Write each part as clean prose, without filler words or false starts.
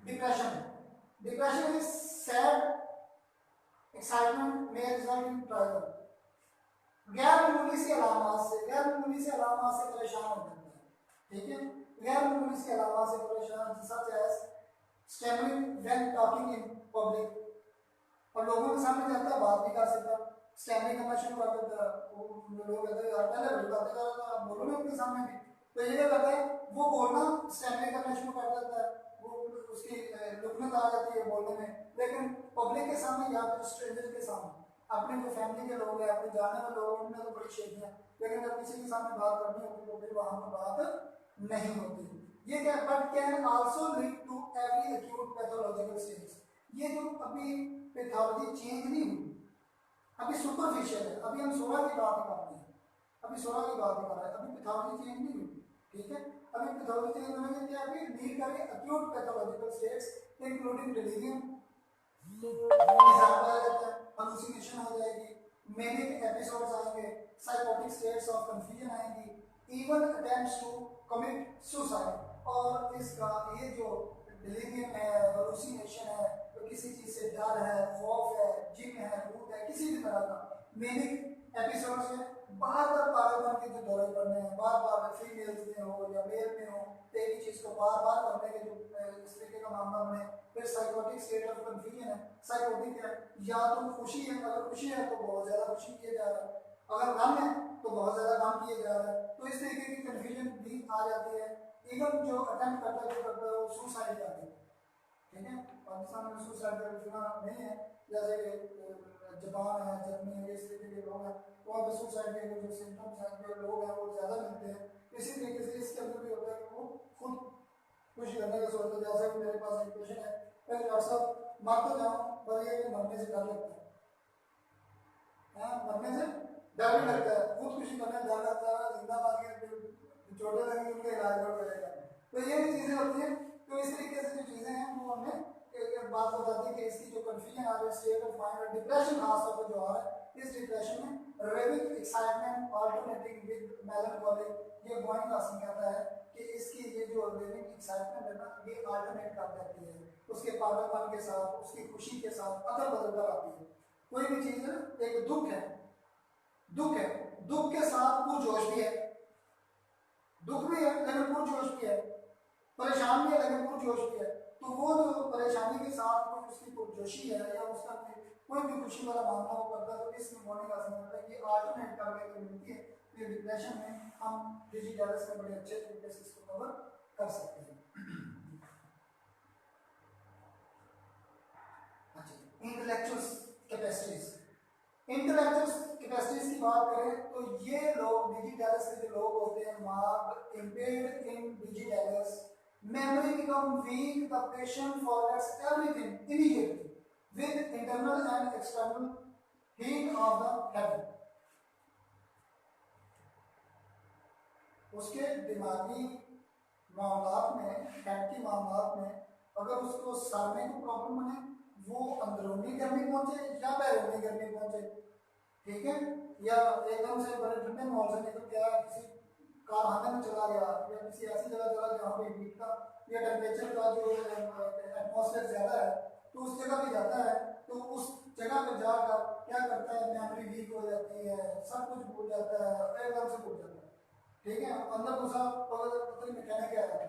Depression, depression is sad excitement में result in trial. गैर मामूली सी अलामात से, गैर मामूली से अलामात से परेशान हो जाता है, ठीक है। गैर मामूली सी अलामात से परेशान, such as stammering when talking in public, और लोगों के सामने जाता है बात नहीं कर सकता, स्टैमरिंग करना शुरू कर देता है। लोग कहते हैं यार पहले बड़ी बातें कर रहा था, बोलो ना उनके सामने भी, तो ये क्या करता है वो बोलना स्टैमरिंग करना शुरू कर देता है, वो उसकी लुकनत आ जाती है बोलने में। लेकिन पब्लिक के सामने या फिर स्ट्रेंजर के सामने, अपने जो फैमिली के लोग हैं, अपने जाने वाले लोग, उनमें तो बड़ी शेखी है, लेकिन जब किसी के सामने बात करनी होती है तो फिर वहां पर बात नहीं होती। ये क्या, but can also lead to every acute pathological stage. ये जो अभी पैथोलॉजी चेंज नहीं हुई, अभी सुपरफिशियल है, अभी हम 16 की बात करते हैं, अभी 16 की बात कर रहे हैं, अभी पैथोलॉजी चेंज नहीं हुई, ठीक है। अभी पैथोलॉजी चेंज होने के क्या अभी लीड करें acute pathological states including delirium, hallucination हो जाएगी, मैनिक एपिसोड्स आएंगे, साइकोटिक स्टेट्स ऑफ कंफ्यूजन आएंगी, even attempts to commit suicide. और इसका ये जो डिलीरियम है, हालुसिनेशन है, तो किसी चीज से डर है, खौफ है, जिन है, भूत है, किसी भी तरह का मैनिक एपिसोड्स है, बार बार पागलपन के जो दौरे करने हैं, बार बार फीमेल्स में हो या मेल में हो, एक ही चीज को बार बार करने के जो इस तरीके का मामला बने। फिर साइकोटिक स्टेट ऑफ कंफ्यूजन है, साइकोटिक है, या तो खुशी है, अगर खुशी है तो बहुत ज्यादा खुशी किया जा रहा है, अगर गम है तो बहुत ज्यादा गम किया जा रहा है, तो इस तरीके की कंफ्यूजन भी आ जाती है। इवन जो अटेम्प्ट करता है, जो करता है वो सुसाइड जाती है, ठीक है। पाकिस्तान में सुसाइड का इतना नहीं है, जैसे जापान है, जर्मनी है, इस तरीके के लोग हैं, वहाँ पे सुसाइड के जो सिम्टम्स हैं, जो लोग हैं वो ज़्यादा मिलते हैं। इसी तरीके से इसके अंदर भी होता है कि वो खुद कुछ करने का सोचते हैं। जैसे मेरे पास एक क्वेश्चन है, मैं डॉक्टर साहब मर तो जाऊँ, पर ये मरने से डर लगता है, हाँ मरने से डर भी लगता है, खुदकुशी करने डर लगता है, जिंदा मार के चोटें लगेंगी उनका इलाज कर पड़ेगा, तो ये भी चीज़ें होती हैं। तो इस तरीके से जो चीज़ें हैं वो हमें एक बात बताती है कि इसकी जो कंफ्यूजन आ रही है, स्टेट ऑफ माइंड और डिप्रेशन खासतौर पर जो आ रहा है, इस डिप्रेशन में raving excitement alternating with melancholy, ये बॉइंग हासिल कहता है कि इसकी ये जो रेविंग एक्साइटमेंट है ना, ये अल्टरनेट कर जाती है उसके पागलपन के साथ, उसकी खुशी के साथ अदल बदल कर आती है। कोई भी चीज़ है, एक दुख है, दुख है, दुख के साथ पुरजोश भी है, दुख भी है लेकिन पुरजोश भी है, परेशान भी है लेकिन पुरजोश भी है। तो वो जो परेशानी के साथ कोई उसकी पुरजोशी है या उसका कोई भी खुशी वाला मामला वो करता है, तो इसमें होने का समझता है कि अल्टरनेट करने को मिलती है। ये डिप्रेशन में हम डिजिटल्स में बड़े अच्छे तरीके से इसको कवर कर सकते हैं। अच्छा, इंटेलेक्चुअल कैपेसिटीज, इंटेलेक्चुअल कैपेसिटीज की बात करें तो ये लोग डिजिटल्स के जो लोग होते हैं, marked impaired in digitals, memory become weak, the patient forgets everything immediately with internal and external heat of the head। उसके दिमागी मामलात में, हेड के मामलात में अगर उसको सर में कोई प्रॉब्लम बने, वो अंदरूनी गर्मी पहुंचे या बैरूनी गर्मी पहुंचे, ठीक है, या एकदम से बड़े ठंडे माहौल से निकल गया, किसी कारखाने में चला गया या किसी ऐसी जगह चला जहाँ पे हीट का या टेम्परेचर का जो एटमॉस्फेयर ज़्यादा है, तो उस जगह पे जाता है, तो उस जगह पे जाकर क्या करता है, मेमोरी वीक हो जाती है, सब कुछ भूल जाता है, एकदम से भूल जाता है, ठीक है। अंदर घुसा पता नहीं कहने क्या है,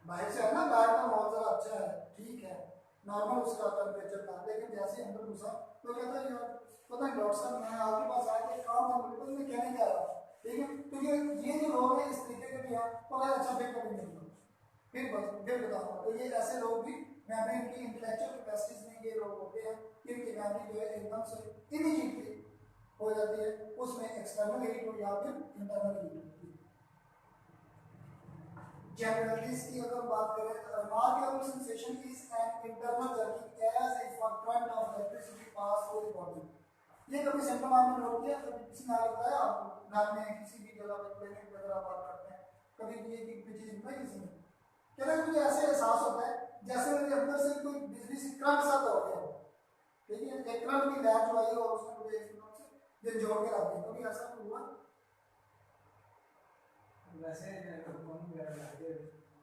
बाहर से है ना, बाहर का माहौल जरा अच्छा है, ठीक है, नॉर्मल उसका टेम्परेचर था, लेकिन जैसे ही अंदर घुसा तो कहता है यार पता नहीं डॉक्टर साहब मैं आपके पास आया कि काम था, बिल्कुल मैं कहने क्या रहा, ठीक है। तो ये जो लोग हैं इस तरीके के भी हैं, तो अगर अच्छा फिर कभी नहीं होगा, फिर बताऊंगा। तो ये ऐसे लोग भी मेमोरी की इंटेलेक्चुअल कैपेसिटीज में ये लोग होते हैं, इनकी मेमोरी जो है एकदम से इमीडिएटली हो जाती है, उसमें एक्सटर्नल हीट हो या फिर इंटरनल हीट होती है। जनरलिटीज की अगर बात करें तो remarkable sensation is an internal jerking as if a current of electricity pass through the body। ये कभी सिम्टम आपने नोट किया, कभी किसी ने बताया आपको, घर में किसी भी जगह पे क्लिनिक वगैरह बात करते हैं, कभी ये चीज सुना किसी ने, कहते हैं मुझे ऐसे एहसास होता है जैसे मेरे अंदर से कोई बिजली से करंट सा दौड़ गया, ठीक है, एक करंट की लहर जो आई और उसने मुझे एकदम से दिन जोड़ के रख दिया, कभी ऐसा हुआ? वैसे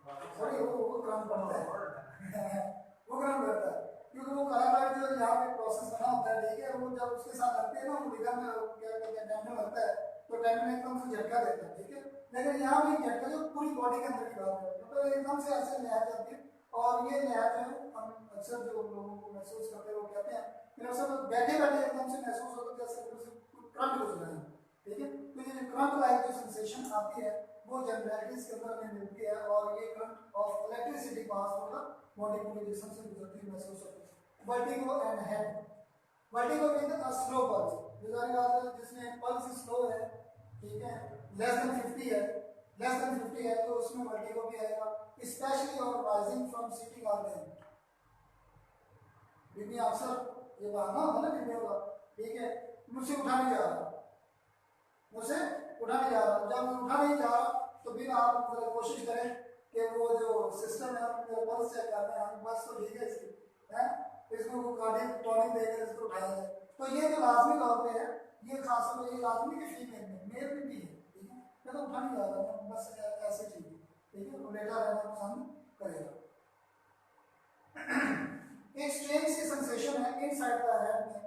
सॉरी वो क्रम पड़ता है वो क्रम करता है क्योंकि वो कराटाइड जो यहाँ पे प्रोसेस बना होता है, ठीक है, वो जब उसके साथ लगते हैं ना वो लिगा में क्या कहते हैं टेंडन लगता है, तो टेंडन एकदम से झटका देता है, ठीक है। लेकिन यहाँ भी झटका जो पूरी बॉडी के अंदर की बात है, तो एकदम से ऐसे लहर जाती है, और ये लहर जो है हम अक्सर जो लोगों को महसूस करते हैं वो कहते हैं कि अक्सर बैठे बैठे एकदम से महसूस होता है जैसे करंट गुजर रहा है, ठीक है। तो ये करंट लाइक जो सेंसेशन आती है वो जनरलिटीज के अंदर हमें मिलती है, और ये करंट ऑफ इलेक्ट्रिसिटी पास होकर बॉडी पूरे जिस्म से गुजरती हुई महसूस होती है। Vertigo and head, vertigo mean a slow pulse, गुजारी बात है जिसमें पल्स स्लो है, ठीक है, लेस देन 50 है, लेस देन 50 है तो उसमें वर्टिगो भी आएगा, specially on rising from sitting और देन, बीबी अक्सर ये बहाना होता है ना बीबी का, ठीक है, मुझसे उठा नहीं जा रहा, मुझसे उठा नहीं जा रहा, जब मैं उठा नहीं जा रहा तो फिर आप कोशिश करें कि वो जो सिस्टम है मेरे पल्स चेक करना है, हम बस तो ठीक है इसकी है, इसको कार्डियक टॉनिक देकर इसको उठाया जाए, तो ये जो लाजमी तौर पे है, ये खास तौर पे ये लाजमी कि फीमेल में, मेल में भी है, ठीक है, मैं तो उठा नहीं जा रहा, मैं बस ऐसे ठीक है, ठीक है, लेटा रहना पसंद करेगा। एक स्ट्रेंज सी सेंसेशन है इनसाइड द हेड में,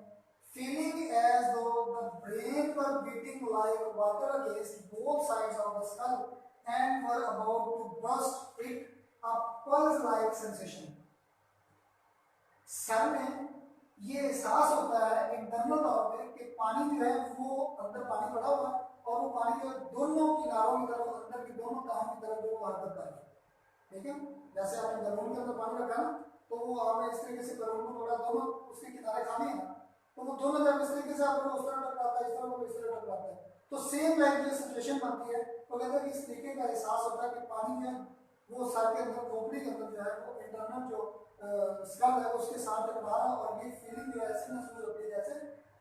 feeling as though the brain were beating like water against both sides of the skull and were about to burst it, a pulse-like sensation. Sir में ये एहसास होता है इंटरनल तौर पे कि पानी जो है वो अंदर पानी पड़ा हुआ है, और वो पानी जो दोनों किनारों की तरफ, अंदर की दोनों टांगों की तरफ जो हरकत कर रहा है, ठीक है, जैसे आपने बलून के अंदर पानी रखा ना, तो वो आपने इस तरीके से बलून को थोड़ा दोनों उसके किनारे खाली है ना, तो वो दोनों जब इस तरीके से आपको उस तरह टकराता है, इस तरह को इस तरह टकराता है, तो सेम लाइक ये सिचुएशन बनती है, तो कहते हैं कि इस तरीके का एहसास होता है कि पानी जो है वो सर के अंदर, खोपड़ी के अंदर जो है वो इंटरनल जो स्कल है उसके साथ टकरा रहा, और ये फीलिंग जो है ऐसी महसूस होती है जैसे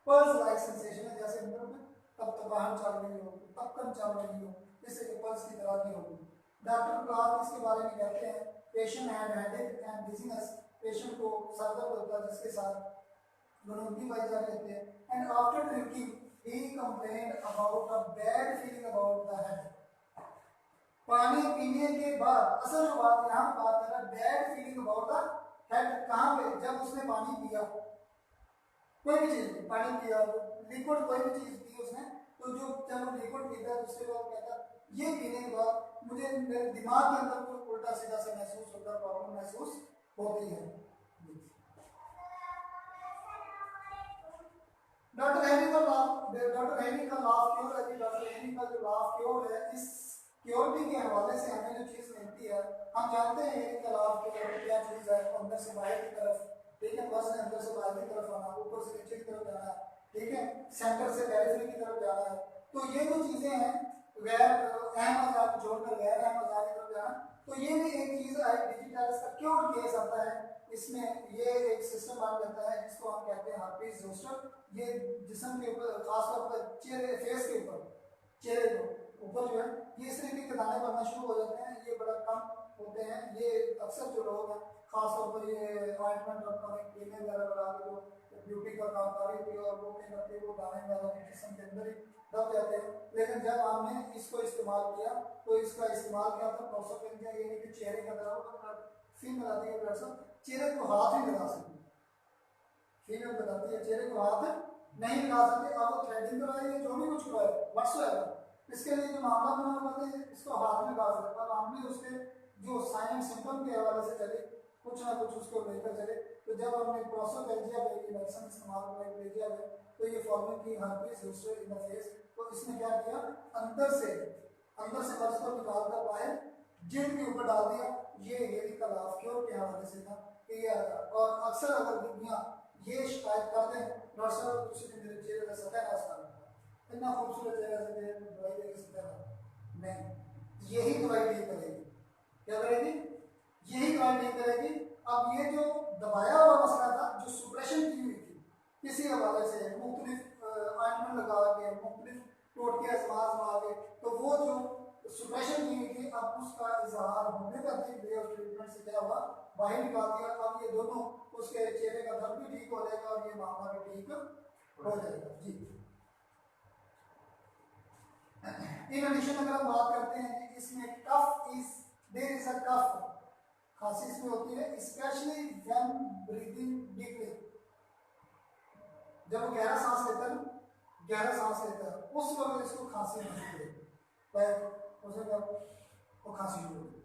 पल्स लाइक सेंसेशन है, जैसे अंदर में तपतपाहट चल रही हो, तपकन चल रही हो, इससे कि पल्स की तरह की होगी। डॉक्टर क्लार्क इसके बारे में कहते हैं patient had headache and dizziness, patient को सर दर्द होता है जिसके साथ गड़ोंकी पाई जा रही होती है, and after drinking he complained about a bad feeling about the head, पानी पीने के बाद असल जो बात यहाँ पे बात कर रहा है bad feeling about the head, कहाँ पे, जब उसने पानी पिया, कोई भी चीज पानी पिया, लिक्विड कोई भी चीज पी उसने, तो जो जब वो लिक्विड पीता है उसके बाद कहता है ये पीने के बाद मुझे मेरे दिमाग के अंदर कोई उल्टा सीधा सा महसूस होता है, प्रॉब्लम महसूस होती है। डॉक्टर हेनरी का लाभ, डॉक्टर हेनरी का लाभ क्योर है, डॉक्टर हेनरी का जो लाभ क्योर है, इस क्योरिटी के हवाले से हमें जो चीज मिलती है, हम जानते हैं हेनरी का लाभ क्या चीज है, अंदर से बाहर की तरफ, ठीक है, बस ने अंदर से बाहर की तरफ आना, ऊपर से नीचे की तरफ जाना, ठीक है, सेंटर से पेरिफेरी की तरफ जाना है, तो ये जो चीजें हैं गैर अहम अज़ा को छोड़कर गैर अहम अज़ा की तरफ जाना, तो ये भी एक चीज है, डिजिटल का क्योर केस आता है, इसमें ये एक सिस्टम बन जाता है जिसको हम कहते हैं हर्पीज जोस्टर, ये जिस्म के ऊपर खासतौर पर चेहरे, फेस के ऊपर, चेहरे को ऊपर जो है ये इस तरीके के दाने पड़ना शुरू हो जाते हैं, ये बड़ा कम होते हैं, ये अक्सर जो लोग हैं खासतौर पर ये ऑइंटमेंट और क्रीमें वगैरह लगा के जो ब्यूटी का काम कर रही थी और वो क्या करते हैं वो दाने वगैरह के जिस्म के अंदर ही दब जाते हैं, लेकिन जब हमने इसको इस्तेमाल किया तो इसका इस्तेमाल क्या था, प्रोसोपेनिया, ये नहीं कि चेहरे का दर्द फीमेल आती है डॉक्टर चेहरे को हाथ ही लगा सकती, फीमेल बताती है चेहरे को हाथ नहीं लगा सकते, आप वो थ्रेडिंग कराइए जो भी कुछ कराए व्हाट्सएवर, इसके लिए जो मामला बना हुआ है इसको हाथ में लगा सकते, अब हम भी उसके जो साइन एंड सिम्टम के हवाले से चले कुछ ना कुछ उसको लेकर चले, तो जब हमने प्रोसोपेनिया की मेडिसिन इस्तेमाल किया है तो ये फॉर्मल की herpes zoster in the face, तो इसने क्या किया, अंदर से मर्ज को निकाल कर बाहर जिल्द के ऊपर डाल दिया, ये हेनरी का लाभ क्योर के हवाले से था कि ये, और अक्सर अगर दुनिया ये शिकायत कर दें डॉक्टर साहब तुझे मेरे चेहरे का सत्यानाश कर इतना खूबसूरत चेहरा से मेरे दवाई देकर सत्यानाश नहीं, यही दवाई ठीक करेगी, क्या करेगी, यही दवाई ठीक करेगी। अब ये जो दबाया हुआ मसला था, जो सुप्रेशन की हुई थी किसी हवाले से मुख्तलिफ ऑइंटमेंट लगा के, मुख्तलिफ टोटके आजमा के, तो वो जो सुप्रेशन की हुई थी अब उसका इजहार होम्योपैथिक वे ऑफ ट्रीटमेंट से क्या हुआ, बाहर निकाल दिया, अब ये दोनों उसके चेहरे का दर्द भी ठीक हो जाएगा और ये मामला भी ठीक हो जाएगा। जी इन एडिशन अगर हम बात करते हैं कि इसमें tough is there is a cough, खांसी इसमें होती है, स्पेशली व्हेन ब्रीदिंग डीपली, जब वो गहरा सांस लेता है, गहरा सांस लेता है उस वक्त इसको खांसी होती है, उसमें कब वो खांसी शुरू होगी,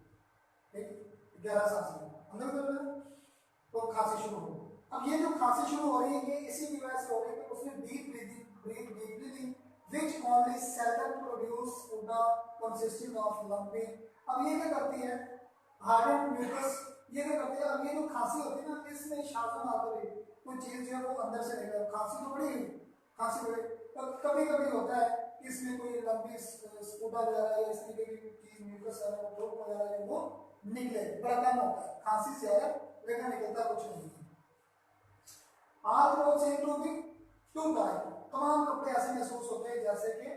ठीक, गहरा सांस लेना अंदर कर रहा है तो खांसी शुरू होगी। अब ये जो खांसी शुरू हो रही है ये इसी की वजह से हो रही है कि उसने डीप ब्रीथ डीपली ली which only seldom produce the consisting of lumpy। अब ये क्या करती है हार्डेंड म्यूकस, ये क्या करती है, अब ये जो खांसी होती है ना इसमें शासन आता है कोई चीज जो है वो अंदर से निकले, खांसी तो बड़ी खांसी बड़ी, तो कभी कभी होता है कि इसमें कोई लंबी स्पूटा वगैरह या इस तरीके की चीज म्यूकस है वो वगैरह है वो निकले, बड़ा कम होता है, खांसी से है लेकिन निकलता कुछ नहीं है। All clothes seem to be too tight, तमाम कपड़े ऐसे महसूस होते हैं जैसे कि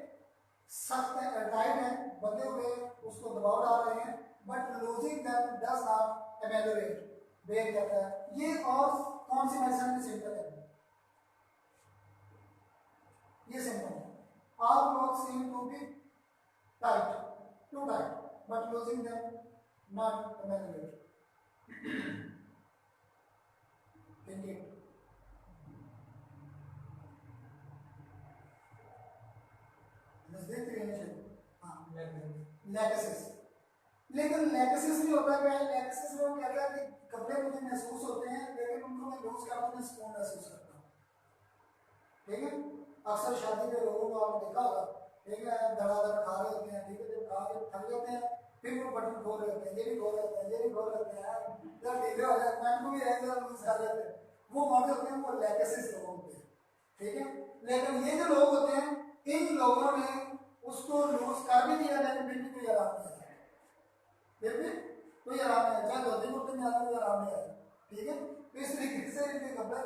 सख्त टाइट है, बंधे हुए उसको दबाव डाल रहे हैं, but loosing them does not ameliorate, break जाता है। ये और कौन सी मेडिसिन में सिम्टम है, ये सिम्टम है all clothes seem to be tight, too tight, but losing them not evaluate। लैक्सिस, लेकिन लैक्सिस भी होता है, लैक्सिस में क्या कहता है कि कपड़े मुझे महसूस होते हैं लेकिन उनको मैं लूज करता हूं, स्पून महसूस करता हूं, ठीक है। अक्सर शादी के लोगों को आपने देखा होगा, ठीक है, धड़ाधड़ खा रहे होते हैं, ठीक है, जब खा के थक जाते हैं फिर वो बटन खोल रहे होते हैं, ये भी खोल रहे होते हैं, ये भी खोल रहे होते हैं, जब ढीले हो जाते हैं को भी ऐसे लूज कर लेते हैं, वो मौके होते हैं, वो लैक्सिस लोग होते हैं, ठीक है। लेकिन ये जो लोग होते हैं इन लोगों ने उसको लूज कर भी दिया लेकिन फिर भी कोई आराम नहीं आया, फिर भी कोई आराम नहीं आया, चाहे धोती कुर्ते में आना कोई आराम नहीं आया, ठीक है। तो इस तरीके से इनके कपड़े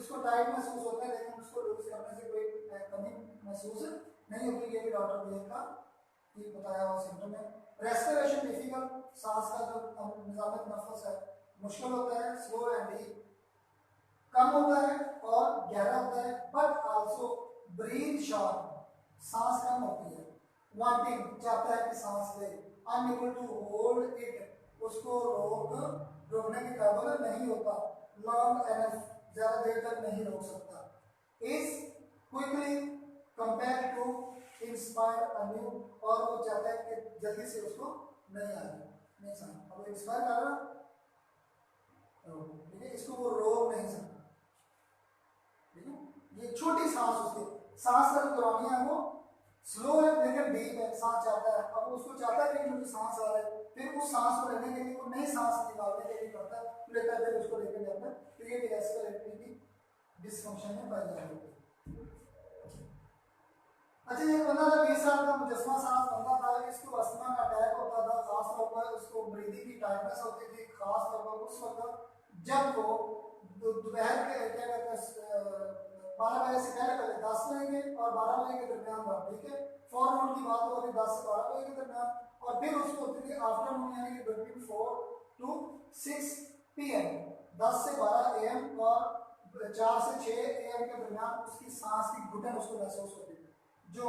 इसको टाइट महसूस होता है लेकिन उसको लूज करने से कोई कमी महसूस नहीं होती, ये भी डॉक्टर ने का ये बताया हुआ सिम्टम है। रेस्पिरेशन डिफिकल्ट, सांस का जो निजाम तनफ्फुस है मुश्किल होता है, स्लो एंड डीप, कम होता है और गहरा होता है, बट आल्सो ब्रीथ शॉर्ट, सांस कम होती है, वांटिंग चाहता है कि सांस ले, अनएबल टू होल्ड इट, उसको रोकने के काबिल नहीं होता, लॉन्ग एनफ ज्यादा देर तक नहीं रोक सकता, is quickly compare to inspire anew, और वो चाहता है कि जल्दी से उसको नहीं आ रही, नहीं समझ, अब इंस्पायर कर रहा, ठीक है, इसको वो रोक नहीं सकता, ठीक है। ये छोटी सांस उसकी सांस का जो दौरानिया है वो स्लो है लेकिन डीप है, सांस चाहता है, अब उसको चाहता है कि मुझे सांस आ रहा है, फिर उस सांस को लेने के लिए वो नई सांस निकालने के लिए करता है, लेता है फिर उसको लेकर जाता है, तो ये भी रेस्पिरेटरी की डिसफंक्शन में पाई जाती है। अच्छा, ये बंदा था 20 साल का मुजस्मा सांस बंदा था, इसको अस्थमा का अटैक होता था, खास तौर पर उसको ब्रीदिंग की टाइटनेस होती थी, खास तौर पर उस वक्त जब वो दोपहर के क्या कहते हैं 12 बजे से पहले 10 बजे और 12 बजे के दरमियान था, ठीक है, फॉरनून की बात हो रही 10 से 12 बजे के दरमियान, और फिर उसको होती थी आफ्टरनून यानी कि बिटवीन 4 to 6 PM, 10 से 12 AM और 4 से 6 AM के दरमियान उसकी सांस की घुटन उसको महसूस होती थी। जो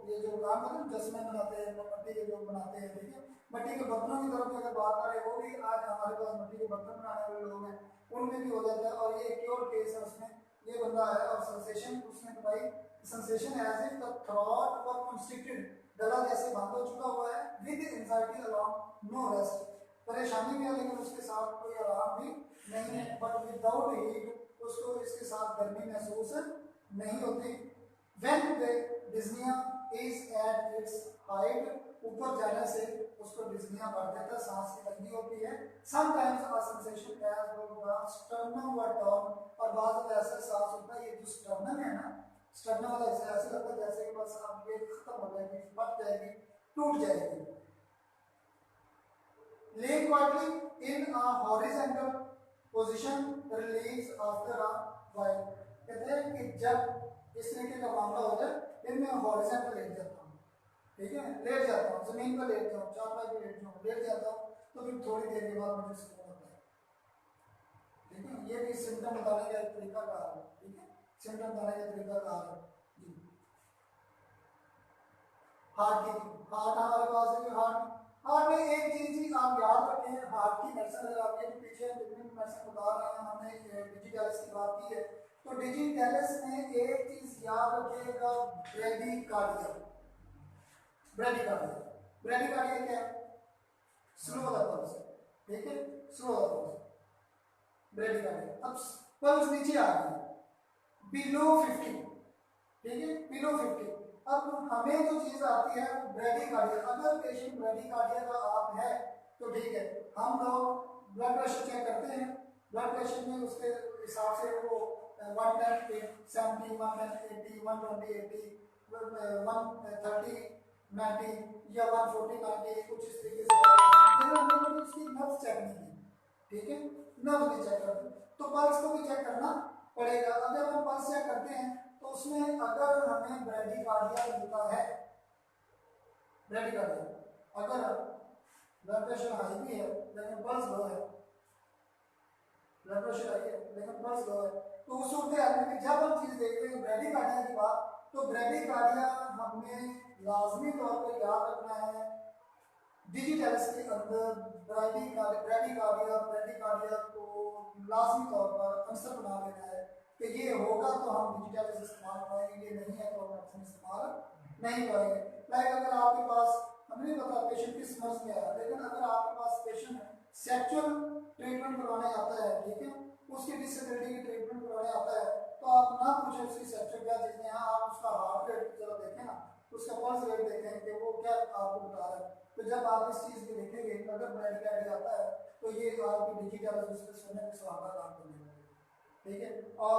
ये जो काम करते हैं जस्मे बनाते हैं, मिट्टी के जो बनाते हैं, ठीक है, मिट्टी के बर्तनों की तरफ अगर बात करें वो भी आज हमारे पास मिट्टी के बर्तन बनाने वाले लोग हैं, उनमें भी हो जाता है, और ये एक और केस है उसमें ये बंदा है और सेंसेशन उसने बताई, sensation as if the throat were constricted, गला जैसे बंद हो चुका हुआ है, with anxiety along no rest, परेशानी भी है लेकिन उसके साथ कोई आराम भी नहीं है, बट विदाउट हीट उसको इसके साथ गर्मी महसूस नहीं होती। When the dyspnea is at its height, ऊपर जाने से उसको डिस्निया बढ़ जाता है, सांस की तंगी होती है, sometimes a sensation as though the sternum were torn, और बाद में ऐसा सांस होता है, ये जो स्टर्नम है ना, स्टर्नम वाला ऐसे लगता है जैसे कि बस अब ये खत्म हो जाएगी, फट जाएगी, टूट जाएगी। Lay quietly in a horizontal position, release after a while, कहते हैं कि जब इस तरीके का मामला हो जाए फिर मैं हॉरिजॉन्टल लेट जाता हूँ, ठीक है, लेट जाता हूँ, जमीन पर लेट जाऊँ, चारपाई पर लेट जाऊँ, लेट जाता हूँ, तो फिर थोड़ी देर के बाद मुझे सुकून होता है, ठीक है। ये भी सिम्टम बताने का एक तरीका कार है, ठीक है, सिम्टम बताने का तरीका कार है जी। हार्ट की, हार्ट हमारे पास है, हार्ट हार्ट में एक चीज आप याद रखें, हार्ट की मेडिसिन अगर आपके पीछे ट्रीटमेंट मेडिसिन बता रहे हैं, हमने डिजिटैलिस की बात की है, तो डिजिटैलिस में एक चीज याद रखिएगा, ब्रेडिकार्डिया। ब्रेडिकार्डिया, ब्रेडिकार्डिया क्या है? स्लो द पल्स, ठीक है, स्लो द पल्स, ब्रेडिकार्डिया। अब पल्स नीचे आ गई बिलो 50, ठीक है, बिलो 50। अब हमें जो चीज आती है वो ब्रेडिकार्डिया। अगर पेशेंट ब्रेडिकार्डिया का आप है तो ठीक है, हम लोग ब्लड प्रेशर चेक करते हैं, ब्लड प्रेशर में उसके हिसाब से वो 110 70 110 80 120 80 130 90 या 140 90 कुछ इस तरीके से, लेकिन हमने उसकी नब्ज चेक नहीं की, ठीक है, नब्ज भी चेक करते, तो पल्स को भी चेक करना पड़ेगा। अगर हम पल्स चेक करते हैं तो उसमें अगर हमें ब्रेडिकार्डिया मिलता है, ब्रेडिकार्डिया, अगर ब्लड प्रेशर हाई भी है लेकिन पल्स लो है, ब्लड प्रेशर हाई है लेकिन पल्स लो है, तो उस सूरत में जब हम चीज देखते हैं ब्रेडिकार्डिया की बात, तो ब्रेडिकार्डिया हमें लाजमी तौर पर याद रखना है, डिजिटैलिस के अंदर ब्रेडिकार्डिया को लाजमी तौर पर आंसर बना लेना है कि ये होगा तो हम डिजिटैलिस इस्तेमाल करेंगे, ये नहीं है तो हम मेडिसिन इस्तेमाल नहीं करेंगे। लाइक अगर आपके पास, हमें नहीं पता पेशेंट किस मर्ज में आया, लेकिन अगर आपके पास पेशेंट सेक्सुअल ट्रीटमेंट करवाने आता है, ठीक है, उसकी डिसेबिलिटी की ट्रीटमेंट करवाने आता है, तो आप ना पूछे उसकी सेक्सुअल क्या चीजें हैं, आप उसका हार्ट रेट जरा देखें ना, उसका पल्स रेट देखें कि वो क्या आपको बता रहा है। तो जब आप इस चीज को देखेंगे, अगर ब्रेडिकार्डिया आता है तो ये आपकी डिजिटैलिस सोने के सुहागा काम करने लगेगा, ठीक है। और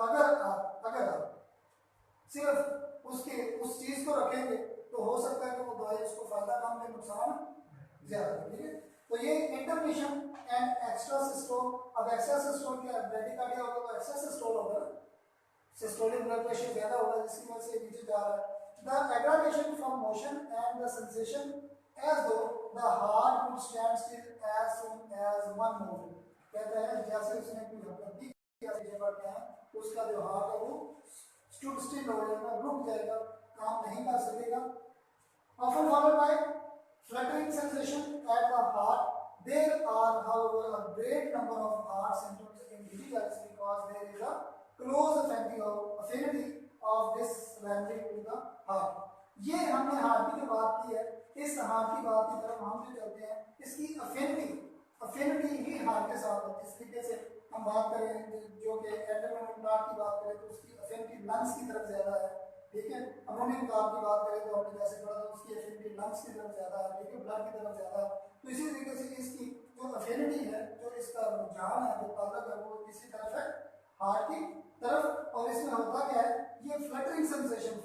अगर आप सिर्फ उसके उस चीज को रखेंगे तो हो सकता है कि वो दवाई उसको फायदा कम दे, नुकसान ज्यादा, ठीक है। तो ये इंटरमिशन एंड एक्स्ट्रा सिस्टोल। अब एक्स्ट्रा सिस्टोल क्या है? ब्रेडिकार्डिया होगा तो एक्स्ट्रा सिस्टोल होगा, सिस्टोलिक ब्लड प्रेशर ज्यादा होगा जिसकी वजह से नीचे जा रहा है। The aggravation from motion and the sensation as though the heart would stand still as soon as one moved। कहते हैं जैसे उसने कोई हरकत की, जैसे बढ़ते हैं उसका जो हार्ट है वो स्टूड स्टिल हो जाएगा, रुक जाएगा, काम नहीं कर सकेगा। Often followed by fluttering sensation at the heart. There are however a great number of heart symptoms in diseases because there is a close affinity of this rendering to the heart। ये हमने heart की जो बात की है, इस heart की बात की तरफ हम जो चलते हैं, इसकी अफिनिटी ही हार्ट के साथ होती है। इस तरीके से हम बात करें जो कि एंडोमेट्रियम की बात करें तो उसकी अफिनिटी लंग्स की तरफ ज्यादा है, ठीक है। अमोनियम कार्ब की बात करें तो हमने जैसे पढ़ा था उसकी अफिनिटी लंग्स की तरफ ज्यादा है, ठीक है, ब्लड की तरफ ज्यादा है। तो इसी तरीके से इसकी जो अफिनिटी है, जो इसका रुझान है, जो ताकत है, वो किसी तरफ है, हार्ट की तरफ। और इसमें होता क्या है, ये फ्लटरिंग सेंसेशन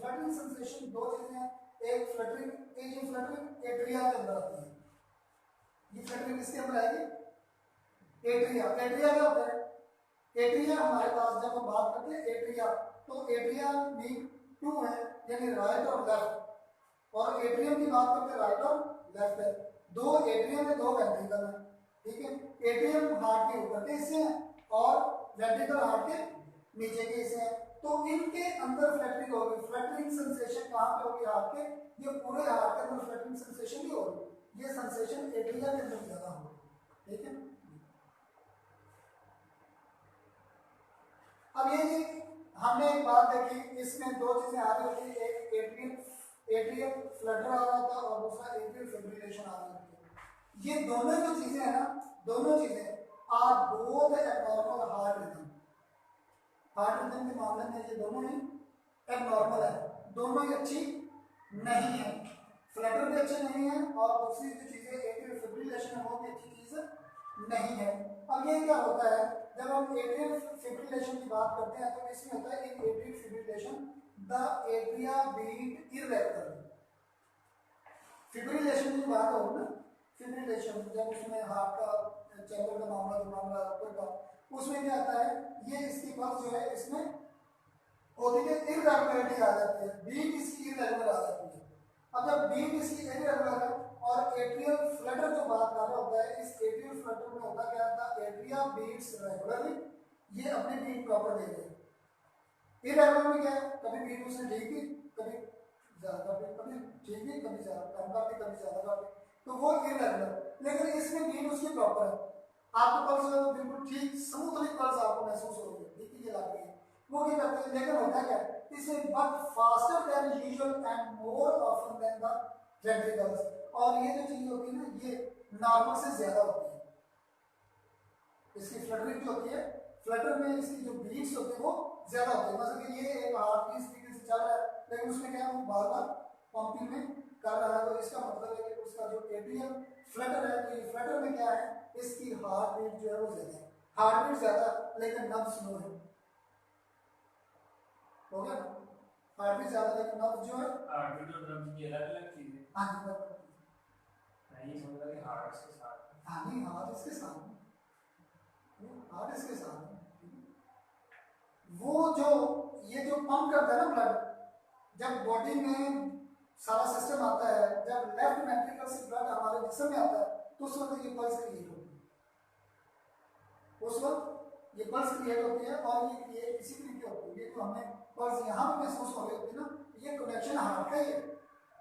दो चीजें हैं, एक फ्लटरिंग एट्रिया के अंदर आती है। ये फ्लटरिंग किसके अंदर आएगी? एट्रिया क्या होता है? एट्रिया हमारे पास जब हम बात करते हैं एट्रिया, तो एट्रिया मीन टू है, यानी राइट और लेफ्ट, और एट्रियम की बात करते हैं राइट और लेफ्ट है। दो एट्रियम है, दो वेंट्रिकल है, ठीक है। एट्रियम हार्ट के ऊपर के हिस्से हैं और वेंट्रिकल हार्ट के नीचे के हिस्से हैं। तो इनके अंदर फ्लटरिंग होगी। फ्लटरिंग सेंसेशन कहाँ पे होगी? हार्ट के, ये पूरे हार्ट के अंदर फ्लटरिंग सेंसेशन भी होगी, ये सेंसेशन एट्रिया के अंदर ज्यादा होगी, ठीक है। अब ये हमने एक बात देखी, इसमें दो चीजें आ रही होती है, एक एट्रियल फ्लटर आ रहा था और दूसरा एट्रियल फिब्रिलेशन आ रही होती है। ये दोनों जो चीजें हैं ना, दोनों चीजें are both abnormal heart rhythm. Heart rhythm के मामले में ये दोनों ही एबनॉर्मल है, दोनों ही अच्छी नहीं है, फ्लटर भी अच्छे नहीं है और दूसरी जो चीजें एट्रियल फिब्रिलेशन है वो भी अच्छी चीज नहीं है। अब ये क्या होता है, जब हम एट्रियल फिब्रिलेशन की बात करते हैं तो इसमें होता है in atrial fibrillation the atria beat irregularly. Fibrillation की बात हो ना, फिब्रिलेशन जब उसमें हार्ट का चैम्बर का मामला जो मामला ऊपर का, उसमें क्या आता है, ये इसकी पल्स जो है इसमें होती है इर्रेगुलरिटी आ जाती है, बीट इसकी इर्रेगुलर आ जाती है। अब जब बीट इसकी इर्रेगुलर है और एट्रियल फ्लटर जो बात कर रहा होता है, इस एट्रियल फ्लटर में होता क्या था, एट्रिया बीट्स रेगुलरली, ये अपनी बीट प्रॉपर दे रहे हैं। इर्रेगुलर में क्या है, कभी बीट उसने ठीक की, कभी ज्यादा करती, कभी ठीक की, कभी ज्यादा कम करती, कभी ज्यादा करती। तो वो इरेगुलर, लेकिन इसमें बीट उसकी प्रॉपर है, आपको पल्स जो है वो बिल्कुल ठीक स्मूथली पल्स आपको महसूस हो रही है, ठीक है, ये लग रही है। वो क्या करते हैं, लेकिन होता क्या है, इसे but faster than usual and more often than the ventricles, और ये जो चीज होती है ना, ये नॉर्मल से ज्यादा होती है, इसकी फ्लटरिंग जो होती है, फ्लटर में इसकी जो बीट्स होती है वो ज्यादा होती है। मतलब कि ये एक हार्ट की स्पीड से चल रहा है, लेकिन उसमें क्या है, वो बार बार पंपिंग में कर रहा है, तो इसका मतलब है कि उसका जो एट्रियल फ्लटर है, तो ये फ्लटर में क्या है, इसकी हार्ट बीट जो है वो ज्यादा है, हार्ट बीट ज्यादा लेकिन नब्ज स्लो है, हो गया ना, हार्ट बीट ज्यादा लेकिन नब्ज जो है, हार्ट बीट और ड्रम्स की अलग अलग चीज है। हाँ जी बराबर, नहीं समझ रहा कि हार्ट इसके साथ, हाँ नहीं हार्ट इसके साथ, हार्ट इसके साथ, वो जो ये जो पंप करता है ना ब्लड, जब बॉडी में सारा सिस्टम आता है, जब लेफ्ट वेंट्रिकल से ब्लड हमारे जिस्म में आता है, तो उस वक्त ये पल्स क्रिएट होती है, उस वक्त ये पल्स क्रिएट होती है, और ये इसी तरीके होती है, ये जो हमें पल्स यहाँ पे महसूस हो रही होती है ना, ये कनेक्शन हार्ट का ही है,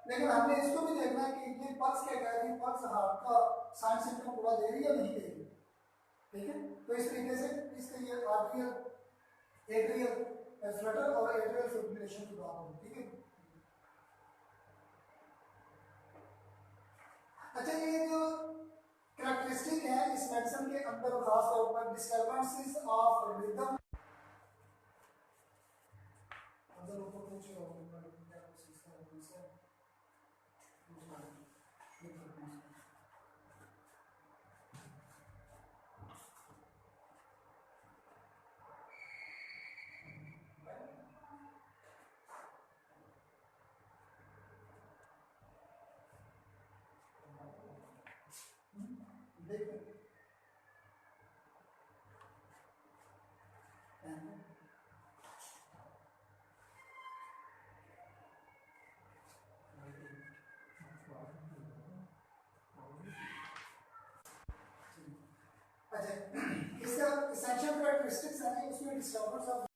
लेकिन हमने इसको भी देखना है कि ये पल्स क्या कह रही है, पल्स हार्ट का साइन सिम्टम पूरा दे रही है या नहीं दे रही है, ठीक है। तो इस तरीके से इसका ये आर्टियल एट्रियल फ्लटर और एट्रियल फिब्रिलेशन की बात होगी, ठीक है। अच्छा, ये जो कैरेक्टरिस्टिक है इस मेडिसिन के अंदर, खास तौर पर डिस्टर्बेंसेस ऑफ रिदम, अंदर ऊपर कुछ अच्छा, इसका एसेंशियल कैरेक्टरिस्टिक्स है, उसमें डिस्टर्बेंस ऑफ